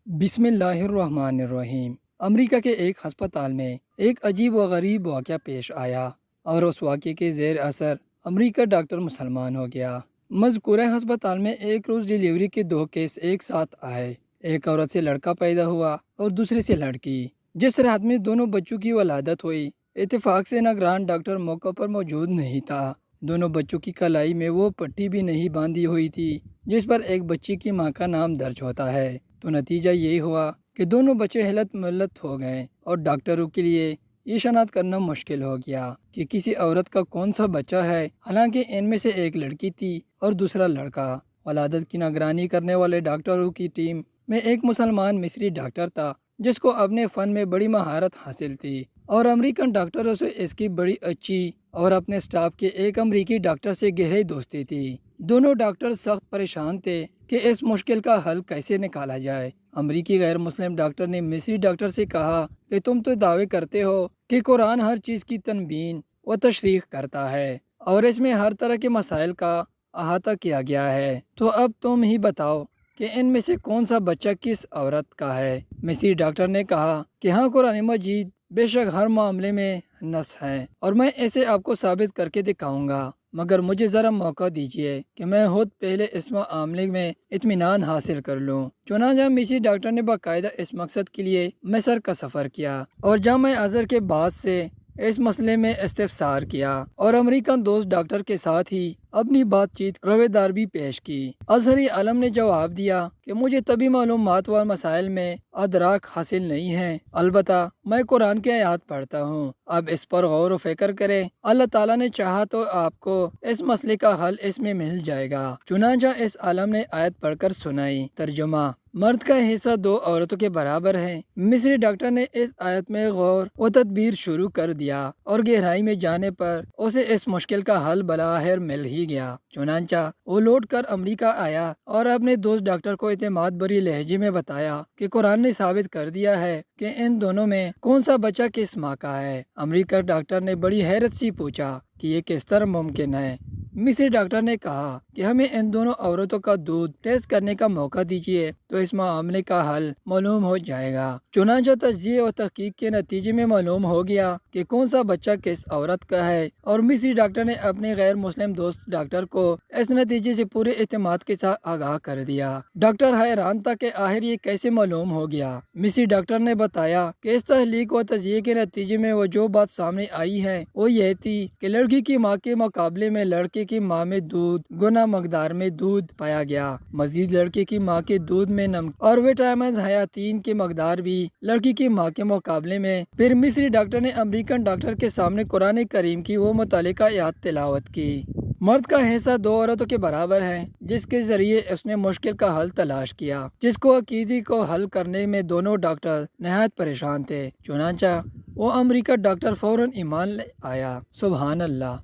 بسم اللہ الرحمن الرحیم۔ امریکہ کے ایک ہسپتال میں ایک عجیب و غریب واقعہ پیش آیا اور اس واقعے کے زیر اثر امریکہ ڈاکٹر مسلمان ہو گیا۔ مذکورہ ہسپتال میں ایک روز ڈیلیوری کے دو کیس ایک ساتھ آئے۔ ایک عورت سے لڑکا پیدا ہوا اور دوسرے سے لڑکی۔ جس رات میں دونوں بچوں کی ولادت ہوئی، اتفاق سے نگران ڈاکٹر موقع پر موجود نہیں تھا۔ دونوں بچوں کی کلائی میں وہ پٹی بھی نہیں باندھی ہوئی تھی جس پر ایک بچی کی ماں کا نام درج ہوتا ہے۔ تو نتیجہ یہی ہوا کہ دونوں بچے ہلت ملت ہو گئے اور ڈاکٹروں کے لیے یہ شناخت کرنا مشکل ہو گیا کہ کسی عورت کا کون سا بچہ ہے، حالانکہ ان میں سے ایک لڑکی تھی اور دوسرا لڑکا۔ ولادت کی نگرانی کرنے والے ڈاکٹروں کی ٹیم میں ایک مسلمان مصری ڈاکٹر تھا جس کو اپنے فن میں بڑی مہارت حاصل تھی، اور امریکن ڈاکٹروں سے اس کی بڑی اچھی اور اپنے سٹاف کے ایک امریکی ڈاکٹر سے گہری دوستی تھی۔ دونوں ڈاکٹر سخت پریشان تھے کہ اس مشکل کا حل کیسے نکالا جائے۔ امریکی غیر مسلم ڈاکٹر نے مصری ڈاکٹر سے کہا کہ تم تو دعوے کرتے ہو کہ قرآن ہر چیز کی تنبین و تشریح کرتا ہے اور اس میں ہر طرح کے مسائل کا احاطہ کیا گیا ہے، تو اب تم ہی بتاؤ کہ ان میں سے کون سا بچہ کس عورت کا ہے۔ مصری ڈاکٹر نے کہا کہ ہاں، قرآن مجید بے شک ہر معاملے میں نص ہے اور میں اسے آپ کو ثابت کر کے دکھاؤں گا، مگر مجھے ذرا موقع دیجیے کہ میں خود پہلے اس معاملے میں اطمینان حاصل کر لوں۔ چنانچہ مصری ڈاکٹر نے باقاعدہ اس مقصد کے لیے مصر کا سفر کیا اور جامع ازہر کے بعد سے اس مسئلے میں استفسار کیا اور امریکن دوست ڈاکٹر کے ساتھ ہی اپنی بات چیت رویدار بھی پیش کی۔ ازہری عالم نے جواب دیا کہ مجھے طبی معلومات و مسائل میں ادراک حاصل نہیں ہے، البتہ میں قرآن کی آیات پڑھتا ہوں، اب اس پر غور و فکر کریں، اللہ تعالیٰ نے چاہا تو آپ کو اس مسئلے کا حل اس میں مل جائے گا۔ چنانچہ اس عالم نے آیت پڑھ کر سنائی۔ ترجمہ: مرد کا حصہ دو عورتوں کے برابر ہے۔ مصری ڈاکٹر نے اس آیت میں غور و تدبیر شروع کر دیا اور گہرائی میں جانے پر اسے اس مشکل کا حل بلاخر مل ہی گیا۔ چنانچہ وہ لوٹ کر امریکہ آیا اور اپنے دوست ڈاکٹر کو اعتماد بری لہجے میں بتایا کہ قرآن نے ثابت کر دیا ہے کہ ان دونوں میں کون سا بچہ کس ماں کا ہے۔ امریکہ ڈاکٹر نے بڑی حیرت سے پوچھا کہ یہ کس طرح ممکن ہے۔ مصری ڈاکٹر نے کہا کہ ہمیں ان دونوں عورتوں کا دودھ ٹیسٹ کرنے کا موقع دیجیے تو اس معاملے کا حل معلوم ہو جائے گا۔ چنانچہ تجزیے اور تحقیق کے نتیجے میں معلوم ہو گیا کہ کون سا بچہ کس عورت کا ہے، اور مصری ڈاکٹر نے اپنے غیر مسلم دوست ڈاکٹر کو اس نتیجے سے پورے اعتماد کے ساتھ آگاہ کر دیا۔ ڈاکٹر حیران تھا کہ آخر یہ کیسے معلوم ہو گیا۔ مصری ڈاکٹر نے بتایا کہ اس تحقیق و تجزیے کے نتیجے میں وہ جو بات سامنے آئی ہے وہ یہ تھی کہ لڑکی کی ماں کے مقابلے میں لڑکے کی ماں میں دودھ گنا مقدار میں دودھ پایا گیا۔ مزید لڑکے کی ماں کے دودھ میں نمک اور وٹامن حیاتین کی مقدار بھی لڑکی کی ماں کے مقابلے میں۔ پھر مصری ڈاکٹر نے امریکن ڈاکٹر کے سامنے قرآن کریم کی وہ متعلقہ آیات تلاوت کی۔ مرد کا حصہ دو عورتوں کے برابر ہے، جس کے ذریعے اس نے مشکل کا حل تلاش کیا، جس کو عقیدے کو حل کرنے میں دونوں ڈاکٹر نہایت پریشان تھے۔ چنانچہ وہ امریکہ ڈاکٹر فوراً ایمان لے آیا۔ سبحان اللہ۔